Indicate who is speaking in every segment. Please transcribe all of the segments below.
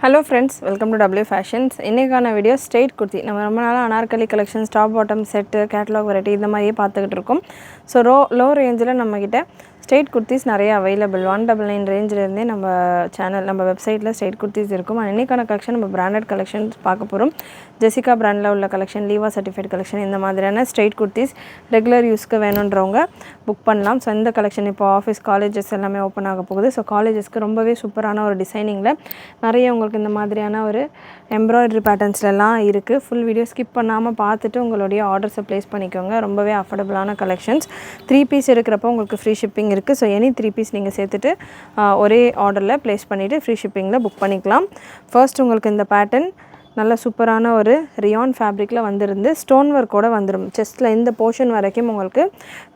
Speaker 1: Hello friends, welcome to W Fashions. இன்னைக்கான video straight kurti. நம்ம ரொம்ப நாளா Anarkali collections, top bottom set, catalogue variety இந்த மாதிரியே பார்த்துக்கிட்டு இருக்கோம். ஸோ லோ ரேஞ்சில் நம்மக்கிட்ட ஸ்ட்ரெயிட் குர்த்திஸ் நிறைய அவைலபிள் 199 ரேஞ்சிலேருந்தே நம்ம சேனல் நம்ம வெப்சைட்டில் ஸ்ட்ரெயிட் குர்த்திஸ் இருக்கும். இன்றைக்கான கலெக்ஷன் நம்ம பிராண்டட் கலெக்ஷன்ஸ் பார்க்க போகிறோம். ஜெசிகா பிராண்டில் உள்ள கலெக்ஷன், லீவா சர்டிஃபைட் கலெக்ஷன், இந்த மாதிரியான ஸ்ட்ரெயிட் குர்த்திஸ் ரெகுலர் யூஸ்க்கு வேணுன்றவங்க புக் பண்ணலாம். ஸோ இந்த கலெக்ஷன் இப்போ ஆஃபீஸ், காலேஜஸ் எல்லாமே ஓப்பன் ஆக போகுது. ஸோ காலேஜஸ்க்கு ரொம்பவே சூப்பரான ஒரு டிசைனிங்கில் நிறைய உங்களுக்கு இந்த மாதிரியான ஒரு எம்ப்ராய்டரி பேட்டர்ன்ஸ்லாம் இருக்குது. ஃபுல் வீடியோ ஸ்கிப் பண்ணாமல் பார்த்துட்டு உங்களுடைய ஆர்டர்ஸை ப்ளேஸ் பண்ணிக்கோங்க. ரொம்பவே அஃபோர்டபுளான கலெக்ஷன்ஸ். 3 பீஸ் எடுக்கிறப்போ உங்களுக்கு ஃப்ரீ ஷிப்பிங் இருக்குது. ஸோ எனி 3 பீஸ் நீங்கள் சேர்த்துட்டு ஒரே ஆர்டரில் ப்ளேஸ் பண்ணிவிட்டு ஃப்ரீ ஷிப்பிங்கில் புக் பண்ணிக்கலாம். ஃபர்ஸ்ட் உங்களுக்கு இந்த பேட்டர்ன் நல்ல சூப்பரான ஒரு ரியான் ஃபேப்ரிக்கில் வந்துருந்து ஸ்டோன் ஒர்க்கோடு வந்துடும். செஸ்ட்டில் இந்த போர்ஷன் வரைக்கும் உங்களுக்கு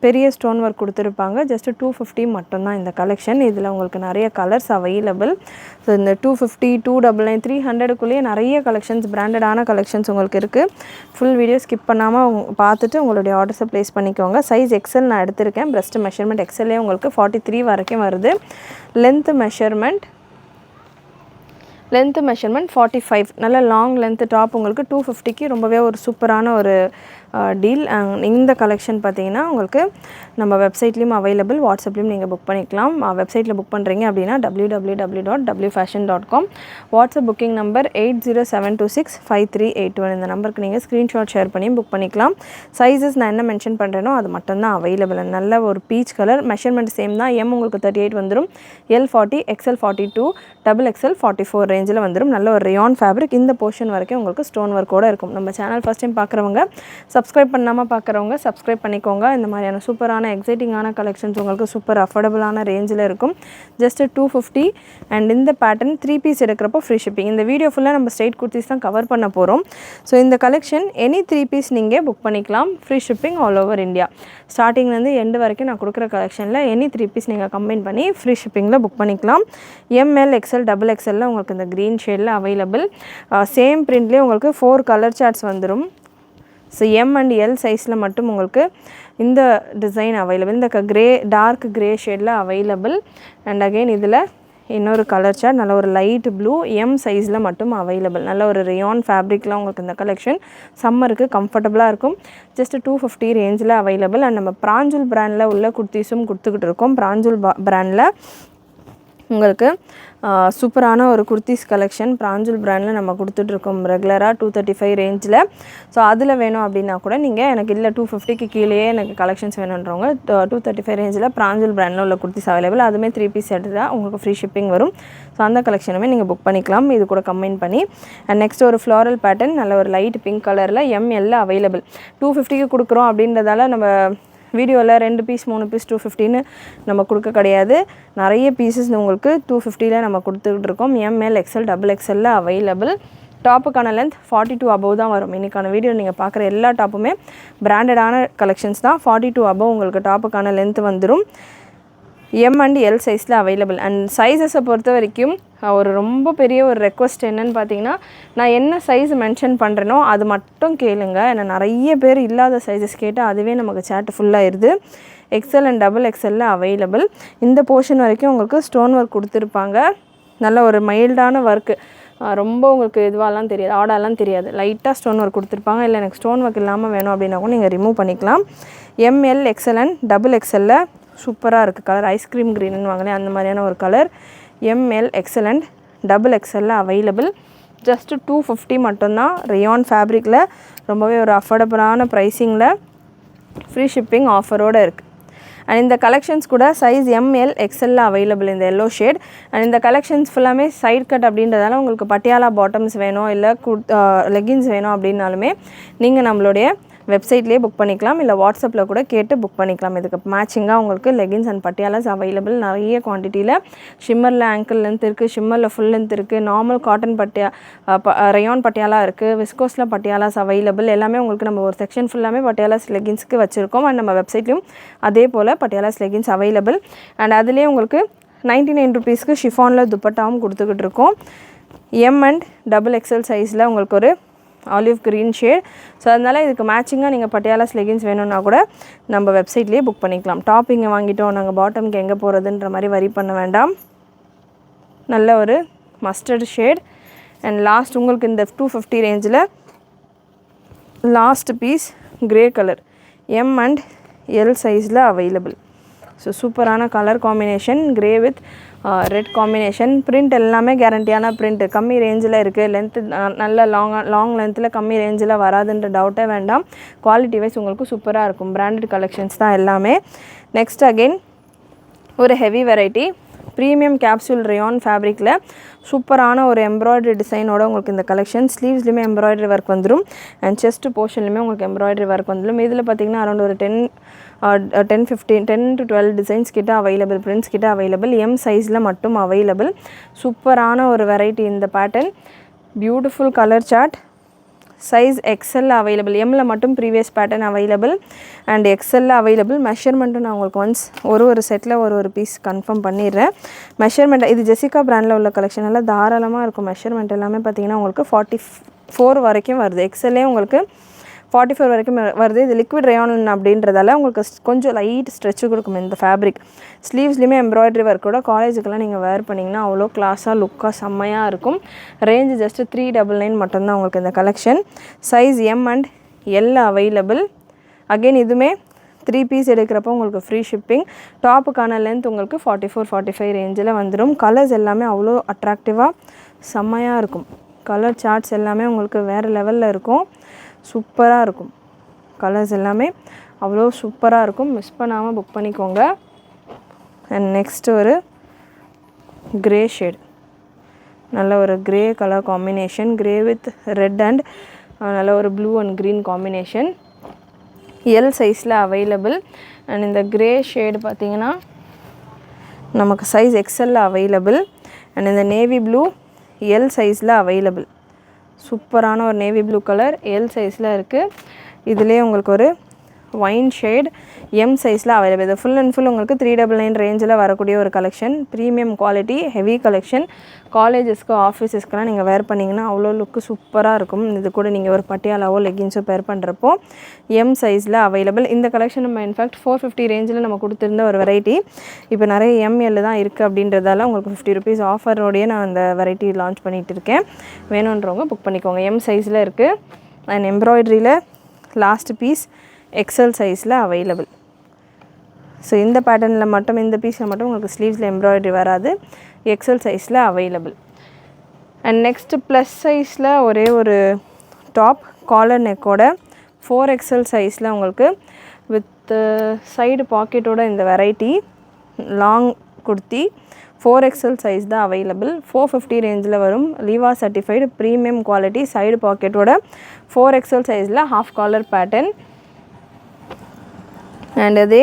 Speaker 1: பெரிய ஸ்டோன் ஒர்க் கொடுத்துருப்பாங்க. ஜஸ்ட்டு 250 மட்டும்தான் இந்த கலெக்ஷன். இதில் உங்களுக்கு நிறைய கலர்ஸ் அவைலபிள். ஸோ இந்த 250, 299, 300க்குள்ளேயே நிறைய கலெக்ஷன்ஸ், பிராண்டடான கலெக்ஷன்ஸ் உங்களுக்கு இருக்குது. ஃபுல் வீடியோ ஸ்கிப் பண்ணாமல் பார்த்துட்டு உங்களுடைய ஆர்டர்ஸை ப்ளேஸ் பண்ணிக்கோங்க. சைஸ் எக்ஸல் நான் எடுத்திருக்கேன். பிரஸ்ட் மெஷர்மெண்ட் எக்ஸல்லே உங்களுக்கு 43 வரைக்கும் வருது. Length measurement 45. நல்ல லாங் லென்த் டாப் உங்களுக்கு 250க்கு ரொம்பவே ஒரு சூப்பரான ஒரு டீல். இந்த கலெக்ஷன் பார்த்தீங்கன்னா உங்களுக்கு நம்ம வெப்சைட்லேயும் அவைலபிள், வாட்ஸ்அப்லேயும் நீங்கள் புக் பண்ணிக்கலாம். வெப்சைட்டில் புக் பண்ணுறீங்க அப்படின்னா www.wfashion.com. WhatsApp booking number 8072653821. இந்த நம்பருக்கு நீங்கள் ஸ்க்ரீன்ஷாட் ஷேர் பண்ணி புக் பண்ணிக்கலாம். சைஸஸ் நான் என்ன மென்ஷன் பண்ணுறேனோ அது மட்டும்தான் அவைலபிள். நல்ல ஒரு பீச் கலர். மெஷர்மெண்ட் சேம் தான். எம் உங்களுக்கு 38 வந்துடும், L 40, XL 42, XXL 44 ரேஞ்சில் வந்துடும். நல்ல ஒரு ரியான் ஃபேப்ரிக். இந்த போர்ஷன் வரைக்கும் உங்களுக்கு ஸ்டோன் ஒர்க்கோடு இருக்கும். நம்ம சேனல் ஃபஸ்ட் டைம் பார்க்குறவங்க, சப்ஸ்கிரைப் பண்ணாமல் பார்க்குறவங்க சப்ஸ்கிரைப் பண்ணிக்கோங்க. இந்த மாதிரியான சூப்பரான எக்ஸைட்டிங்கான கலெக்ஷன்ஸ் உங்களுக்கு சூப்பர் அஃபோர்டபுளான ரேஞ்சில் இருக்கும். ஜஸ்ட்டு 250. அண்ட் இந்த பேட்டர்ன் 3 பீஸ் எடுக்கிறப்போ ஃப்ரீ ஷிப்பிங். இந்த வீடியோ ஃபுல்லாக நம்ம ஸ்ட்ரெயிட் குர்த்திஸ் தான் கவர் பண்ண போகிறோம். ஸோ இந்த கலெக்ஷன் எனி 3 பீஸ் நீங்கள் புக் பண்ணிக்கலாம். Free shipping all over India. ஸ்டார்டிங்லேருந்து எண்டு வரைக்கும் நான் கொடுக்குற கலெக்ஷனில் எனி 3 பீஸ் நீங்கள் கம்பைன் பண்ணி ஃப்ரீ ஷிப்பிங்கில் புக் பண்ணிக்கலாம். ML, XL, XXL உங்களுக்கு இந்த க்ரீன் ஷேடில் அவைலபிள். சேம் பிரிண்ட்லேயே உங்களுக்கு 4 கலர் சார்ட்ஸ் வந்துடும். ஸோ M அண்ட் L சைஸில் மட்டும் உங்களுக்கு இந்த டிசைன் அவைலபிள். இந்த டார்க் க்ரே ஷேடில் அவைலபிள். அண்ட் அகெயின் இதில் இன்னொரு கலர் சார்ட் நல்ல ஒரு லைட் ப்ளூ M சைஸில் மட்டும் அவைலபிள். நல்ல ஒரு ரியான் ஃபேப்ரிக்கில் உங்களுக்கு இந்த கலெக்ஷன் சம்மருக்கு கம்ஃபர்டபுளாக இருக்கும். ஜஸ்ட் 250 ரேஞ்சில் அவைலபிள். அண்ட் நம்ம பிராஞ்சுல் பிராண்டில் உள்ள குர்த்திஸும் கொடுத்துக்கிட்டு இருக்கோம். பிராஞ்சுல் பிராண்டில் உங்களுக்கு சூப்பரான ஒரு குர்த்திஸ் கலெக்ஷன் பிராஞ்சுல் பிராண்டில் நம்ம கொடுத்துட்ருக்கோம் ரெகுலராக 235 ரேஞ்சில். ஸோ அதில் வேணும் அப்படின்னா கூட நீங்கள் எனக்கு இல்லை 250க்கு கீழேயே எனக்கு கலெக்ஷன்ஸ் வேணுன்றவங்க 235 ரேஞ்சில் பிராஞ்சுல் பிராண்டில் உள்ள குர்த்திஸ் அவைலபிள். அதுவுமே 3 பீஸ் எடுத்தால் உங்களுக்கு ஃப்ரீ ஷிப்பிங் வரும். ஸோ அந்த கலெக்ஷனுமே நீங்கள் புக் பண்ணிக்கலாம் இது கூட கம்பைன் பண்ணி. அண்ட் நெக்ஸ்ட் ஒரு ஃப்ளாரல் பேட்டர்ன் நல்ல ஒரு லைட் பிங்க் கலரில் ML அவைலபிள். 250க்கு கொடுக்குறோம் அப்படின்றதால நம்ம வீடியோவில் 2 பீஸ் 3 பீஸ் 250ன்னு நம்ம கொடுக்க கிடையாது. நிறைய பீசஸ் உங்களுக்கு 250ல் நம்ம கொடுத்துக்கிட்டு இருக்கோம். ML, XL, XXL available. டாப்புக்கான லென்த் 42 அபவ் தான் வரும். இன்றைக்கான வீடியோ நீங்கள் பார்க்குற எல்லா டாப்புமே பிராண்டடான கலெக்ஷன்ஸ் தான். 42 அபவ் உங்களுக்கு டாப்புக்கான லென்த் வந்துடும். M அண்ட் L சைஸில் அவைலபிள். அண்ட் சைஸஸை பொறுத்த வரைக்கும் ஒரு ரொம்ப பெரிய ஒரு ரெக்வஸ்ட் என்னென்னு பார்த்தீங்கன்னா, நான் என்ன சைஸ் மென்ஷன் பண்ணுறேனோ அது மட்டும் கேளுங்க. ஏன்னா நிறைய பேர் இல்லாத சைஸஸ் கேட்டால் அதுவே நமக்கு சேட் ஃபுல்லாகிடுது. XL அண்ட் XXL அவைலபிள். இந்த போர்ஷன் வரைக்கும் உங்களுக்கு ஸ்டோன் ஒர்க் கொடுத்துருப்பாங்க. நல்ல ஒரு மைல்டான ஒர்க்கு. ரொம்ப உங்களுக்கு இதுவாலாம் தெரியாது, ஆடாலாம் தெரியாது. லைட்டாக ஸ்டோன் ஒர்க் கொடுத்துருப்பாங்க. இல்லை எனக்கு ஸ்டோன் ஒர்க் இல்லாமல் வேணும் அப்படின்னா கூட நீங்கள் ரிமூவ் பண்ணிக்கலாம். ML, XL அண்ட் XXL சூப்பராக இருக்குது. கலர் ஐஸ்கிரீம் க்ரீன்னு வாங்கினேன் அந்த மாதிரியான ஒரு கலர். ML, XL அண்ட் XXL அவைலபிள். ஜஸ்ட்டு 250 மட்டும்தான். ரியான் ஃபேப்ரிக்கில் ரொம்பவே ஒரு அஃபோர்டபுளான ப்ரைஸிங்கில் ஃப்ரீ ஷிப்பிங் ஆஃபரோடு இருக்குது. அண்ட் இந்த கலெக்ஷன்ஸ் கூட சைஸ் ML, XL அவைலபிள் இந்த எல்லோ ஷேட். அண்ட் இந்த கலெக்ஷன்ஸ் ஃபுல்லாமே சைட் கட் அப்படின்றதால உங்களுக்கு பட்டியாலா பாட்டம்ஸ் வேணும், இல்லை லெகின்ஸ் வேணும் அப்படின்னாலுமே நீங்கள் நம்மளுடைய வெப்சைட்லேயே புக் பண்ணிக்கலாம். இல்லை வாட்ஸ்அப்பில் கூட கேட்டு புக் பண்ணிக்கலாம். இதுக்கு மேட்சிங்காக உங்களுக்கு லெகின்ஸ் அண்ட் பட்டியாலாஸ் அவைலபிள் நிறைய குவான்டிட்டியில். ஷிம்மரில் ஆங்கிள் லென்த் இருக்குது, ஷிம்மரில் ஃபுல் லென்த் இருக்குது, நார்மல் காட்டன் ரயான் பட்டியாலா இருக்குது, விஸ்கோஸில் பட்டியாலாஸ் அவைலபிள். எல்லாமே உங்களுக்கு நம்ம ஒரு செக்ஷன் ஃபுல்லாமே பட்டியாலாஸ் லெகின்ஸ்க்கு வச்சுருக்கோம். அண்ட் நம்ம வெப்சைட்லையும் அதே போல் பட்டியாலாஸ் லெகின்ஸ் அவைலபிள். அண்ட் அதுலேயே உங்களுக்கு 99 ருபீஸ்க்கு ஷிஃபானில் துப்பட்டாவும் கொடுத்துக்கிட்டு இருக்கோம். M அண்ட் XXL சைஸில் உங்களுக்கு ஒரு ஆலிவ் க்ரீன் ஷேட். ஸோ அதனால் இதுக்கு மேட்சிங்காக நீங்கள் பட்டியாலாஸ் லெகின்ஸ் வேணும்னா கூட நம்ம வெப்சைட்லேயே புக் பண்ணிக்கலாம். டாப் இங்கே வாங்கிட்டோம், நாங்கள் பாட்டமுக்கு எங்கே போகிறதுன்ற மாதிரி வரி பண்ண வேண்டாம். நல்ல ஒரு மஸ்டர்ட் ஷேட். அண்ட் லாஸ்ட் உங்களுக்கு இந்த 250 ரேஞ்சில் last piece grey colour M and L சைஸில் அவைலபிள். ஸோ சூப்பரான colour combination, grey with red combination. Print எல்லாமே கேரண்டியான பிரிண்ட். கம்மி ரேஞ்சில் இருக்குது. லென்த்து நல்ல லாங் லென்த்தில் கம்மி ரேஞ்சில் வராதுன்ற டவுட்டே வேண்டாம். குவாலிட்டி வைஸ் உங்களுக்கு சூப்பராக இருக்கும். பிராண்டட் கலெக்ஷன்ஸ் தான் எல்லாமே. நெக்ஸ்ட் அகெயின் ஒரு heavy variety premium capsule rayon ஃபேப்ரிக்கில் சூப்பரான ஒரு எம்ப்ராய்டரி டிசைனோட உங்களுக்கு இந்த கலெக்ஷன். ஸ்லீவ்ஸ்லையுமே எம்ப்ராய்டரி ஒர்க் வந்துடும் அண்ட் செஸ்ட் போர்ஷன்லையுமே உங்களுக்கு எம்ப்ராய்டரி ஒர்க் வந்துடும். இதில் பார்த்திங்கன்னா அரௌண்ட் ஒரு 10 to 12 டிசைன்ஸ் கிட்ட அவைலபிள், பிரிண்ட்ஸ் கிட்ட அவைலபிள். எம் சைஸில் மட்டும் அவைலபிள். சூப்பரான ஒரு வெரைட்டி இந்த pattern. Beautiful colour chart. Size XL available. எம்மில் மட்டும் ப்ரீவியஸ் பேட்டர்ன் அவைலபிள் அண்ட் எக்ஸலில் அவைலபிள். மெஷர்மெண்ட்டும் நான் உங்களுக்கு ஒன்ஸ் ஒரு செட்டில் ஒரு பீஸ் கன்ஃபார்ம் பண்ணிடுறேன். மெஷர்மெண்ட் இது ஜெசிகா பிராண்டில் உள்ள கலெக்ஷன் எல்லாம் தாராளமாக இருக்கும். மெஷர்மெண்ட் எல்லாமே பார்த்திங்கன்னா உங்களுக்கு 44 வரைக்கும் வருது. எக்ஸல்லே உங்களுக்கு 44 வரைக்கும் வருது. இது லிக்விட் ரயான் அப்படின்றதால உங்களுக்கு கொஞ்சம் லைட் ஸ்ட்ரெச்சு கொடுக்கும் இந்த ஃபேப்ரிக். ஸ்லீவ்ஸ்லையுமே எம்ப்ராய்டரி ஒர்க்கோட காலேஜுக்கெல்லாம் நீங்கள் வேர் பண்ணிங்கன்னா அவ்வளோ கிளாஸாக லுக்காக செம்மையாக இருக்கும். ரேஞ்சு ஜஸ்ட்டு 399 மட்டும்தான் உங்களுக்கு இந்த collection. Size M and L available. Again இதுவுமே 3 பீஸ் எடுக்கிறப்போ உங்களுக்கு ஃப்ரீ ஷிப்பிங். டாப்புக்கான லென்த் உங்களுக்கு 44-45 ரேஞ்சில் வந்துடும். கலர்ஸ் எல்லாமே அவ்வளோ அட்ராக்டிவாக செம்மையாக இருக்கும். கலர் சார்ட்ஸ் எல்லாமே உங்களுக்கு வேறு லெவலில் இருக்கும். சூப்பராக இருக்கும். கலர்ஸ் எல்லாமே அவ்வளோ சூப்பராக இருக்கும். மிஸ் பண்ணாமல் புக் பண்ணிக்கோங்க. அண்ட் நெக்ஸ்ட் ஒரு கிரே ஷேட், நல்ல ஒரு grey colour combination. Grey with red and நல்ல ஒரு blue and green combination. L சைஸில் அவைலபிள். அண்ட் இந்த கிரே ஷேடு பார்த்திங்கன்னா நமக்கு சைஸ் எக்ஸலில் அவைலபிள். அண்ட் இந்த நேவி ப்ளூ எல் சைஸில் அவைலபிள். சூப்பரான ஒரு நேவி ப்ளூ கலர் எல் சைஸில் இருக்குது. இதிலே உங்களுக்கு ஒரு ஒயின் ஷேட் எம் சைஸில் அவைலபிள். இது ஃபுல் அண்ட் ஃபுல் உங்களுக்கு 399 ரேஞ்சில் வரக்கூடிய ஒரு collection. Premium quality heavy collection. காலேஜஸ்க்கு ஆஃபீஸஸ்க்கெலாம் நீங்கள் வேர் பண்ணிங்கன்னா அவ்வளோ லுக்கு சூப்பராக இருக்கும். இது கூட நீங்கள் ஒரு பட்டியாலாவோ லெகின்ஸோ பேர் பண்ணுறப்போ எம் சைஸில் அவைலபிள். இந்த கலெக்ஷன் நம்ம இன்ஃபேக்ட் 450 ரேஞ்சில் நம்ம கொடுத்துருந்த ஒரு வெரைட்டி இப்போ நிறைய எம்எல் தான் இருக்குது அப்படின்றதால உங்களுக்கு 50 rupees ஆஃபரோடையே நான் அந்த வெரைட்டி லான்ச் பண்ணிகிட்டு இருக்கேன். வேணுன்றவங்க புக் பண்ணிக்கோங்க. எம் சைஸில் இருக்குது. அண்ட் எம்ப்ராய்டரியில் லாஸ்ட் பீஸ் எக்ஸல் சைஸில் அவைலபிள். ஸோ இந்த பேட்டர்னில் மட்டும் இந்த பீஸில் மட்டும் உங்களுக்கு ஸ்லீவ்ஸில் எம்ப்ராய்டரி வராது. எக்ஸல் சைஸில் அவைலபிள். அண்ட் நெக்ஸ்ட்டு ப்ளஸ் சைஸில் ஒரே ஒரு டாப் காலர் நெக்கோட 4XL சைஸில் உங்களுக்கு வித் சைடு பாக்கெட்டோட இந்த variety long kurti 4XL size தான் அவைலபிள். 450 ரேஞ்சில் வரும். Liva certified premium quality side பாக்கெட்டோட 4XL சைஸில் ஹாஃப் காலர் பேட்டர்ன். அண்ட் அதே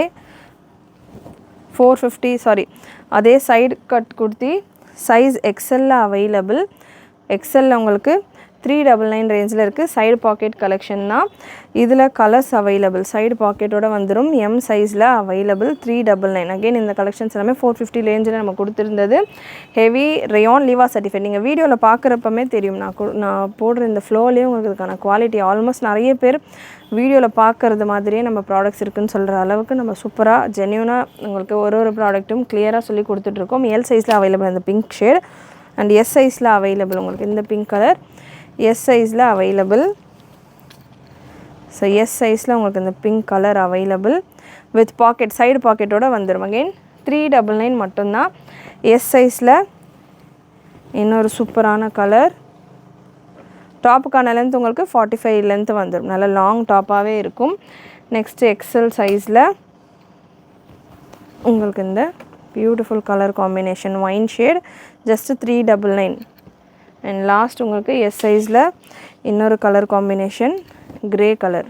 Speaker 1: 450 அதே சைடு கட் குர்த்தி சைஸ் எக்ஸலில் அவைலபிள். எக்ஸலில் உங்களுக்கு 399 ரேஞ்சில் இருக்குது. சைடு பாக்கெட் கலெக்ஷன் தான். இதில் கலர்ஸ் அவைலபிள். சைடு பாக்கெட்டோட வந்துடும். எம் சைஸில் அவைலபிள் 399. அகெயின் இந்த கலெக்ஷன்ஸ் எல்லாமே 450 ரேஞ்சில் நம்ம கொடுத்துருந்தது. ஹெவி ரயான் லீவா சர்டிஃபைட். நீங்கள் வீடியோவில் பார்க்குறப்பமே தெரியும். நான் போடுற இந்த ஃப்ளோலேயே உங்களுக்கு இதுக்கான குவாலிட்டி ஆல்மோஸ்ட் நிறைய பேர் வீடியோவில் பார்க்குறது மாதிரியே நம்ம ப்ராடக்ட்ஸ் இருக்குதுன்னு சொல்கிற அளவுக்கு நம்ம சூப்பராக ஜென்யூனாக உங்களுக்கு ஒரு ப்ராடக்ட்டும் கிளியராக சொல்லி கொடுத்துட்ருக்கோம். எல் சைஸில் அவைலபிள் இந்த பிங்க் ஷேட் அண்ட் எஸ் சைஸில் அவைலபிள் உங்களுக்கு இந்த பிங்க் கலர் எஸ் சைஸில் அவைலபிள். ஸோ எஸ் சைஸில் உங்களுக்கு இந்த pink colour available with pocket side பாக்கெட்டோடு வந்துடும். அகெயின் 399 மட்டும்தான். எஸ் சைஸில் இன்னொரு சூப்பரான கலர். டாப்புக்கான லென்த் உங்களுக்கு 45 லென்த் வந்துடும். நல்ல லாங் டாப்பாகவே இருக்கும். நெக்ஸ்ட்டு எக்ஸல் சைஸில் உங்களுக்கு இந்த beautiful colour combination wine shade just 399. And last உங்களுக்கு எஸ் சைஸில் இன்னொரு colour combination grey colour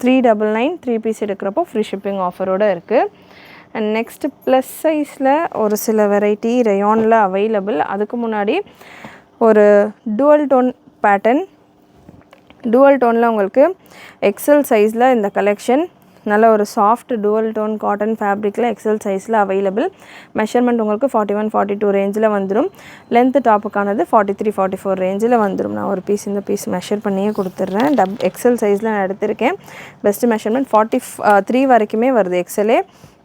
Speaker 1: 399. 3 piece எடுக்கிறப்போ ஃப்ரீ ஷிப்பிங் ஆஃபரோடு இருக்குது. அண்ட் நெக்ஸ்ட்டு ப்ளஸ் சைஸில் ஒரு சில வெரைட்டி ரயானில் அவைலபிள். அதுக்கு முன்னாடி ஒரு டுவல் டோன் பேட்டர்ன். டுவல் டோனில் உங்களுக்கு எக்ஸல் சைஸில் இந்த கலெக்ஷன் நல்ல ஒரு சாஃப்ட் டுவல் டோன் காட்டன் ஃபேப்ரிக்கில் எக்ஸல் சைஸில் அவைலபிள். மெஷர்மெண்ட் உங்களுக்கு 41-42 ரேஞ்சில் வந்துடும். லென்த்து டாப்புக்கானது 43-44 ரேஞ்சில் வந்துடும். நான் ஒரு பீஸ் இந்த பீஸ் மெஷர் பண்ணியே கொடுத்துட்றேன். எக்ஸல் சைஸில் நான் எடுத்திருக்கேன். பெஸ்ட்டு மெஷர்மெண்ட் 43 வரைக்குமே வருது. எக்ஸலே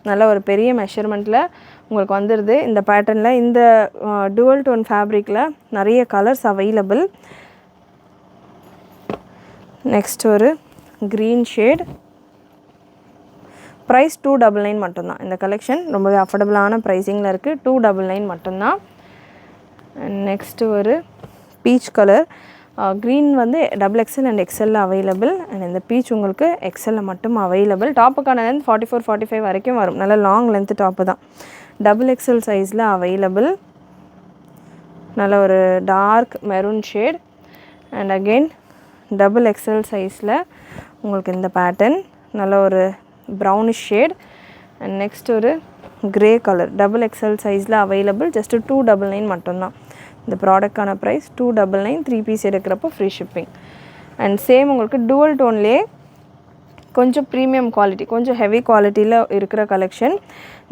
Speaker 1: நல்ல ஒரு பெரிய மெஷர்மெண்ட்டில் உங்களுக்கு வந்துடுது இந்த பேட்டர்னில். இந்த டுவல் டோன் ஃபேப்ரிக்கில் நிறைய கலர்ஸ் அவைலபிள். நெக்ஸ்ட் ஒரு க்ரீன் ஷேட். ப்ரைஸ் 299 மட்டும்தான். இந்த கலெக்ஷன் ரொம்பவே அஃபோர்டபுளான ப்ரைஸிங்கில் இருக்குது. 299 மட்டும்தான். நெக்ஸ்ட்டு ஒரு பீச் கலர். க்ரீன் வந்து XXL அண்ட் எக்ஸலில் அவைலபிள். அண்ட் இந்த பீச் உங்களுக்கு எக்ஸலில் மட்டும் அவைலபிள். டாப்புக்கான லென்த் 44, 45 வரைக்கும் வரும். நல்ல லாங் லென்த்து டாப்பு தான். XXL சைஸில் அவைலபிள். நல்ல ஒரு dark maroon shade. And again XXL சைஸில் உங்களுக்கு இந்த பேட்டர்ன் நல்ல ஒரு ப்ரௌனிஷ் ஷேட். அண்ட் நெக்ஸ்ட் ஒரு கிரே கலர் XXL சைஸில் அவைலபிள். ஜஸ்ட்டு 299 மட்டும்தான். இந்த ப்ராடக்டான ப்ரைஸ் 299. 3 பீஸ் எடுக்கிறப்போ ஃப்ரீ ஷிப்பிங். அண்ட் சேம் உங்களுக்கு டுவல் டோன்லேயே கொஞ்சம் ப்ரீமியம் குவாலிட்டி, கொஞ்சம் ஹெவி குவாலிட்டியில் இருக்கிற கலெக்ஷன்.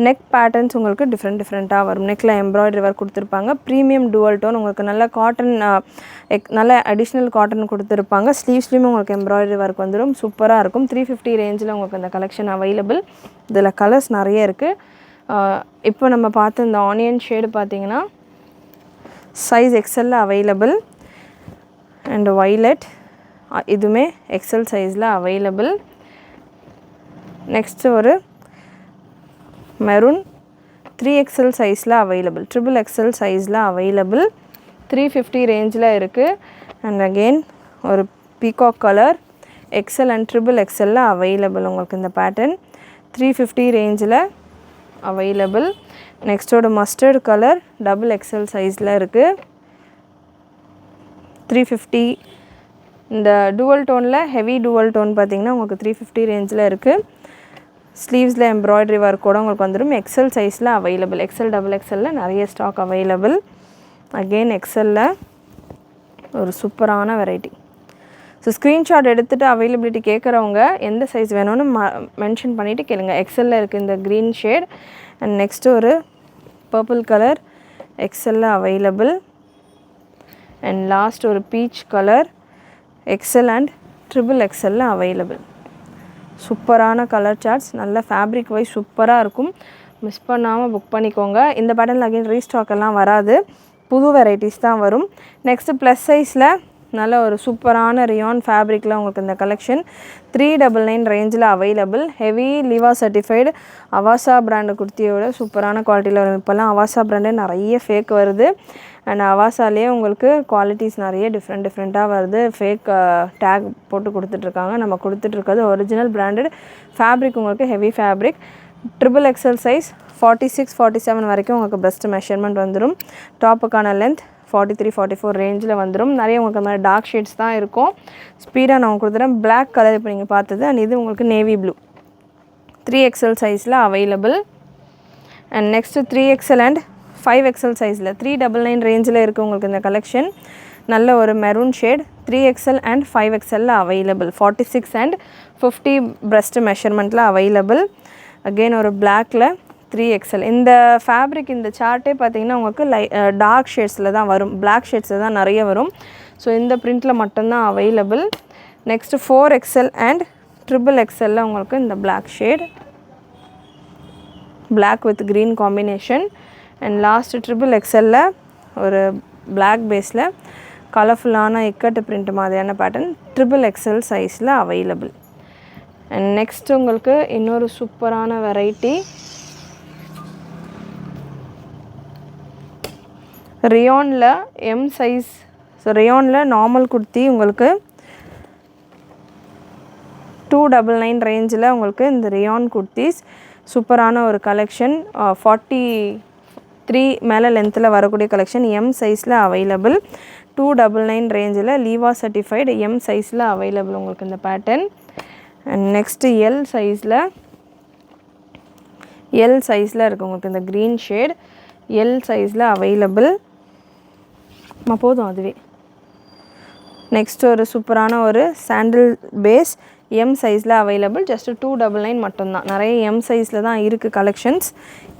Speaker 1: நெக் பேட்டர்ன்ஸ் உங்களுக்கு டிஃப்ரெண்ட்டாக வரும். நெக்கில் எம்ப்ராய்டரி ஒர்க் கொடுத்துருப்பாங்க. ப்ரீமியம் டுவல் டோன் உங்களுக்கு நல்ல காட்டன், நல்ல அடிஷ்னல் காட்டன் கொடுத்துருப்பாங்க. ஸ்லீவ்ஸ்லேயுமே உங்களுக்கு எம்ப்ராய்டரி ஒர்க் வந்துடும். சூப்பராக இருக்கும். 350 ரேஞ்சில் உங்களுக்கு இந்த கலெக்ஷன் அவைலபிள். இதில் கலர்ஸ் நிறைய இருக்குது. இப்போ நம்ம பார்த்து இந்த ஆனியன் ஷேடு பார்த்தீங்கன்னா சைஸ் எக்ஸலில் அவைலபிள். அண்ட் வைலட் இதுவுமே எக்ஸல் சைஸில் அவைலபிள். நெக்ஸ்ட்டு ஒரு மெரூன் 3XL சைஸில் அவைலபிள். XXL சைஸில் அவைலபிள். 350 ரேஞ்சில் இருக்குது. அண்ட் அகெயின் ஒரு peacock colour XL and XXL available. உங்களுக்கு இந்த பேட்டர்ன் 350 ரேஞ்சில் அவைலபிள். நெக்ஸ்ட்டோட மஸ்டர்ட் கலர் XXL சைஸில் இருக்குது. 350. இந்த டுவல் டோனில் ஹெவி டுவல் டோன் பார்த்திங்கன்னா உங்களுக்கு 350 ரேஞ்சில் இருக்குது. ஸ்லீவ்ஸில் எம்ப்ராய்டரி ஒர்க்கோடு உங்களுக்கு வந்துடும். எக்ஸல் சைஸில் அவைலபிள். XXL நிறைய ஸ்டாக் அவைலபிள். அகெயின் எக்ஸலில் ஒரு சூப்பரான வெரைட்டி. ஸோ ஸ்க்ரீன்ஷாட் எடுத்துகிட்டு அவைலபிலிட்டி கேட்குறவங்க எந்த சைஸ் வேணும்னு மென்ஷன் பண்ணிவிட்டு கேளுங்க. எக்ஸலில் இருக்குது இந்த க்ரீன் ஷேட். அண்ட் நெக்ஸ்ட்டு ஒரு பர்பிள் கலர் எக்ஸலில் அவைலபிள். அண்ட் லாஸ்ட் ஒரு peach colour XL and XXL available. சூப்பரான கலர் சார்ட்ஸ். நல்ல ஃபேப்ரிக் வைஸ் சூப்பராக இருக்கும். மிஸ் பண்ணாமல் புக் பண்ணிக்கோங்க. இந்த பேட்டர்னில் அகைன் ரீஸ்டாக் எல்லாம் வராது. புது வெரைட்டிஸ் தான் வரும். நெக்ஸ்ட்டு ப்ளஸ் சைஸில் நல்ல ஒரு சூப்பரான ரியான் ஃபேப்ரிக்கில் உங்களுக்கு இந்த கலெக்ஷன் 399 ரேஞ்சில் available. Heavy லிவா certified Avaasa brand குர்த்தியோட சூப்பரான குவாலிட்டியில் வரும். இப்போல்லாம் அவாசா பிராண்டே நிறைய ஃபேக் வருது. அண்ட் அவாசாலேயே உங்களுக்கு குவாலிட்டிஸ் நிறைய டிஃப்ரெண்ட்டாக வருது. ஃபேக் டேக் போட்டு கொடுத்துட்ருக்காங்க. நம்ம கொடுத்துட்ருக்கிறது ஒரிஜினல் பிராண்டட் ஃபேப்ரிக். உங்களுக்கு ஹெவி ஃபேப்ரிக். XXL சைஸ் 46, 47 வரைக்கும் உங்களுக்கு பெஸ்ட் மெஷர்மெண்ட் வந்துடும். டாப்புக்கான லென்த் 43, 44 ரேஞ்சில் வந்துடும். நிறைய உங்களுக்கு அந்த மாதிரி டார்க் ஷேட்ஸ் தான் இருக்கும். ஸ்பீடாக நான் கொடுத்துறேன். பிளாக் கலர் இப்போ நீங்கள் பார்த்தது. அண்ட் இது உங்களுக்கு நேவி ப்ளூ 3XL சைஸில் available. And next 3XL and 5XL சைஸில் 399 ரேஞ்சில் இருக்குது உங்களுக்கு இந்த கலெக்ஷன். நல்ல ஒரு maroon shade 3XL and 5XL available. 46 and 50 breast மெஷர்மெண்ட்டில் அவைலபிள். அகெயின் ஒரு பிளாக்கில் 3XL. இந்த ஃபேப்ரிக் இந்த சார்ட்டே பார்த்தீங்கன்னா உங்களுக்கு டார்க் ஷேட்ஸில் தான் வரும். பிளாக் ஷேட்ஸில் தான் நிறைய வரும். ஸோ இந்த பிரிண்ட்டில் மட்டும்தான் available. Next 4XL and XXL உங்களுக்கு இந்த black shade, black with green combination. And last XXL ஒரு பிளாக் பேஸில் கலர்ஃபுல்லான இக்கட்டு பிரிண்ட் மாதிரியான பேட்டர்ன் XXL சைஸில் அவைலபிள். அண்ட் நெக்ஸ்ட் உங்களுக்கு இன்னொரு சூப்பரான வெரைட்டி ரியானில் M சைஸ். ஸோ ரியானில் நார்மல் குர்த்தி உங்களுக்கு 299 ரேஞ்சில் உங்களுக்கு இந்த ரியான் குர்த்திஸ் சூப்பரான ஒரு கலெக்ஷன். 43 மேலே லென்த்தில் வரக்கூடிய கலெக்ஷன். M சைஸில் அவைலபிள். 299 ரேஞ்சில் லீவா சர்டிஃபைடு M சைஸில் அவைலபிள் உங்களுக்கு இந்த பேட்டர்ன். அண்ட் நெக்ஸ்ட்டு L சைஸில் இருக்குது உங்களுக்கு இந்த க்ரீன் ஷேட். L சைஸில் அவைலபிள். போதும் அதுவே. நெக்ஸ்ட் ஒரு சூப்பரான ஒரு சாண்டில் பேஸ் எம் சைஸில் அவைலபிள். ஜஸ்ட் 299 மட்டும்தான். நிறைய எம் சைஸில் தான் இருக்குது கலெக்ஷன்ஸ்.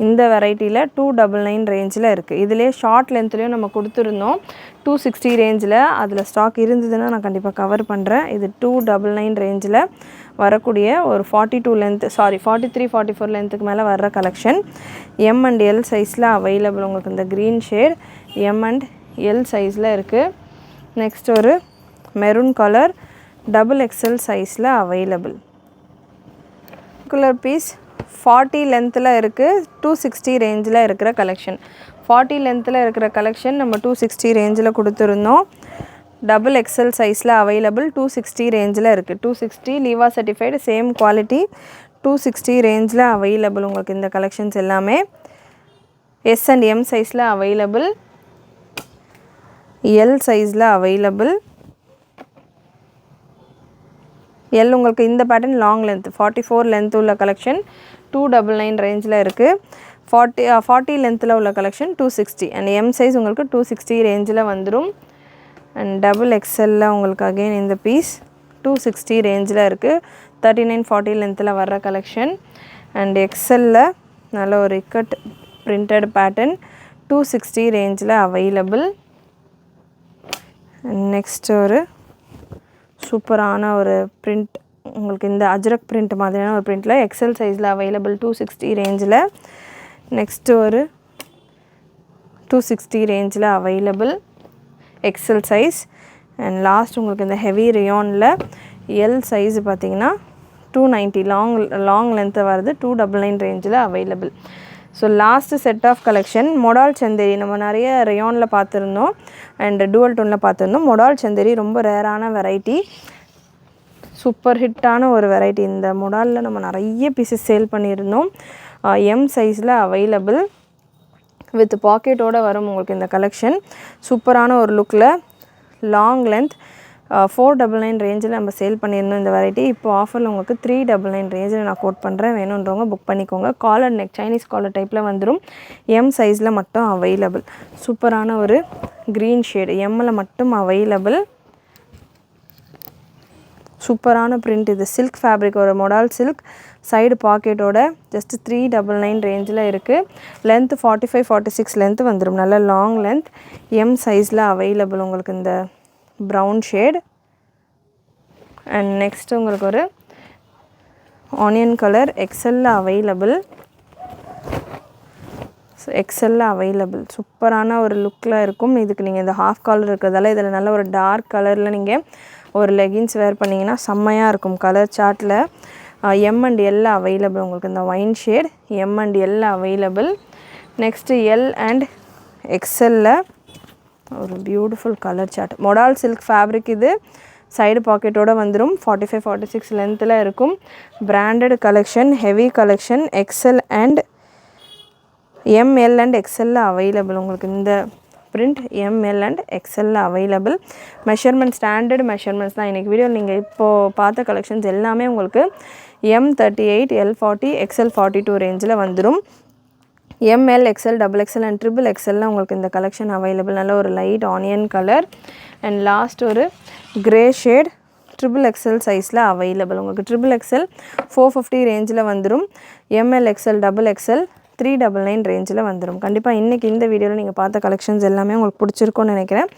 Speaker 1: இந்த வெரைட்டியில் 299 ரேஞ்சில் இருக்குது. இதிலே ஷார்ட் லென்த்லேயும் நம்ம கொடுத்துருந்தோம் 260 ரேஞ்சில். அதில் ஸ்டாக் இருந்ததுன்னா நான் கண்டிப்பாக கவர் பண்ணுறேன். இது 299 ரேஞ்சில் வரக்கூடிய ஒரு 42 லென்த் 43 44 லென்த்துக்கு மேலே வர்ற கலெக்ஷன். எம் அண்ட் எல் சைஸில் அவைலபிள். உங்களுக்கு இந்த green shade M and L சைஸில் இருக்குது. நெக்ஸ்ட் ஒரு மெரூன் கலர் XXL சைஸில் அவைலபிள். கலர் பீஸ் 40 லென்த்தில் இருக்குது. 260 ரேஞ்சில் இருக்கிற கலெக்ஷன். 40 லென்த்தில் இருக்கிற கலெக்ஷன் நம்ம 260 ரேஞ்சில் கொடுத்துருந்தோம். XXL சைஸில் அவைலபிள். 260 ரேஞ்சில் இருக்குது. 260 லீவா சர்டிஃபைடு, சேம் குவாலிட்டி. 260 ரேஞ்சில் அவைலபிள் உங்களுக்கு இந்த கலெக்ஷன்ஸ் எல்லாமே. எஸ் அண்ட் எம் சைஸில் அவைலபிள். எல் சைஸில் அவைலபிள். எல் உங்களுக்கு இந்த பேட்டர்ன் லாங் லென்த் 44 லென்த் உள்ள கலெக்ஷன் 299 ரேஞ்சில் இருக்குது. 40 லென்த்தில் உள்ள கலெக்ஷன் 260 அண்ட் எம் சைஸ் உங்களுக்கு 260 ரேஞ்சில் வந்துடும். அண்ட் XXL உங்களுக்கு அகெயின் இந்த பீஸ் 260 ரேஞ்சில் இருக்குது. 39 40 லென்த்தில் வர்ற கலெக்ஷன். அண்ட் எக்ஸலில் நல்ல ஒரு இக்கட் பிரிண்டட் பேட்டர்ன் 260 ரேஞ்சில் அவைலபிள். நெக்ஸ்ட் ஒரு சூப்பரான ஒரு பிரிண்ட் உங்களுக்கு இந்த அஜ்ரக் பிரிண்ட் மாதிரியான ஒரு பிரிண்ட்டில் XL சைஸில் அவைலபிள் 260 ரேஞ்சில். நெக்ஸ்ட்டு ஒரு 260 ரேஞ்சில் available XL size. And last உங்களுக்கு இந்த ஹெவி ரியானில் எல் சைஸ் பார்த்திங்கன்னா 290 லாங் லென்த்து வருது 299 ரேஞ்சில் available. So last set of collection modal Chanderi. நம்ம நிறைய ரயானில் பார்த்துருந்தோம் அண்ட் டூவல் டோனில் பார்த்துருந்தோம். மொடால் சந்தேரி ரொம்ப ரேரான வெரைட்டி, சூப்பர் ஹிட்டான ஒரு வெரைட்டி. இந்த மொடாலில் நம்ம நிறைய பீசஸ் சேல் பண்ணியிருந்தோம். எம் சைஸில் அவைலபிள் வித் பாக்கெட்டோடு வரும் உங்களுக்கு இந்த கலெக்ஷன். சூப்பரான ஒரு லுக்கில் லாங் லென்த் 499 ரேஞ்சில் நம்ம சேல் பண்ணியிருந்தோம் இந்த வெரைட்டி. இப்போ ஆஃபரில் உங்களுக்கு 399 ரேஞ்சில் நான் கோட் பண்ணுறேன். வேணுன்றவங்க புக் பண்ணிக்கோங்க. காலர் நெக் சைனீஸ் காலர் டைப்பில் வந்துடும். எம் சைஸில் மட்டும் அவைலபிள். சூப்பரான ஒரு க்ரீன் ஷேடு எம்மில் மட்டும் அவைலபிள். சூப்பரான பிரிண்ட். இது சில்க் ஃபேப்ரிக், ஒரு மொடால் சில்க் சைடு பாக்கெட்டோட ஜஸ்ட் 399 ரேஞ்சில் இருக்குது. லென்த் 45 46 லென்த் வந்துடும். நல்ல லாங் லென்த் எம் சைஸில் அவைலபிள் உங்களுக்கு இந்த ப்ரௌன் ஷேட். அண்ட் நெக்ஸ்ட் உங்களுக்கு ஒரு ஆனியன் கலர் எக்ஸலில் அவைலபிள். எக்ஸலில் அவைலபிள். சூப்பரான ஒரு லுக்கில் இருக்கும். இதுக்கு நீங்கள் இந்த ஹாஃப் காலர் இருக்கிறதால இதில் நல்ல ஒரு டார்க் கலரில் நீங்கள் ஒரு லெகின்ஸ் வேர் பண்ணிங்கன்னா செம்மையாக இருக்கும். கலர் சார்ட்டில் எம் அண்ட் எல் அவைலபிள் உங்களுக்கு இந்த wine shade M and L available. Next L and எக்ஸலில் ஒரு beautiful colour chart modal silk fabric. இது சைடு பாக்கெட்டோடு வந்துடும். 45 46 லென்த்தில் இருக்கும். Branded collection, heavy collection. XL and M L and எக்ஸலில் அவைலபிள் உங்களுக்கு இந்த பிரிண்ட் எம்எல் அண்ட் எக்ஸலில் அவைலபிள். மெஷர்மெண்ட் ஸ்டாண்டர்ட் மெஷர்மெண்ட்ஸ் தான் இன்றைக்கி வீடியோ. நீங்கள் இப்போது பார்த்த கலெக்ஷன்ஸ் எல்லாமே உங்களுக்கு M38 L40 XL42 ரேஞ்சில் வந்துடும். M L XL XXL and XXL உங்களுக்கு இந்த கலெக்ஷன் அவைலபிள். நல்ல ஒரு light onion colour and last ஒரு கிரே ஷேட் XXL சைஸில் அவைலபிள். உங்களுக்கு XXL 450 ரேஞ்சில் வந்துடும். எம்எல் எக்ஸல் XXL 399 ரேஞ்சில் வந்துடும். கண்டிப்பாக இன்றைக்கி இந்த வீடியோவில் நீங்கள் பார்த்த கலெக்ஷன்ஸ் எல்லாமே உங்களுக்கு பிடிச்சிருக்கும்னு நினைக்கிறேன்.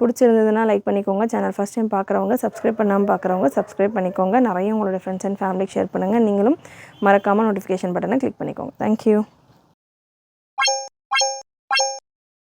Speaker 1: பிடிச்சிருந்ததுன்னா லைக் பண்ணிக்கோங்க. சேனல் ஃபஸ்ட் டைம் பார்க்குறவங்க சப்ஸ்கிரைப் பண்ணாமல் பார்க்குறவங்க சப்ஸ்கிரைப் பண்ணிக்கோங்க. நிறைய உங்களோட ஃப்ரெண்ட்ஸ் அண்ட் ஃபேமிலிக்கு ஷேர் பண்ணுங்கள். நீங்களும் மறக்காமல் நோட்டிஃபிகேஷன் பட்டனை கிளிக் பண்ணிக்கோங்க. தேங்க்யூ.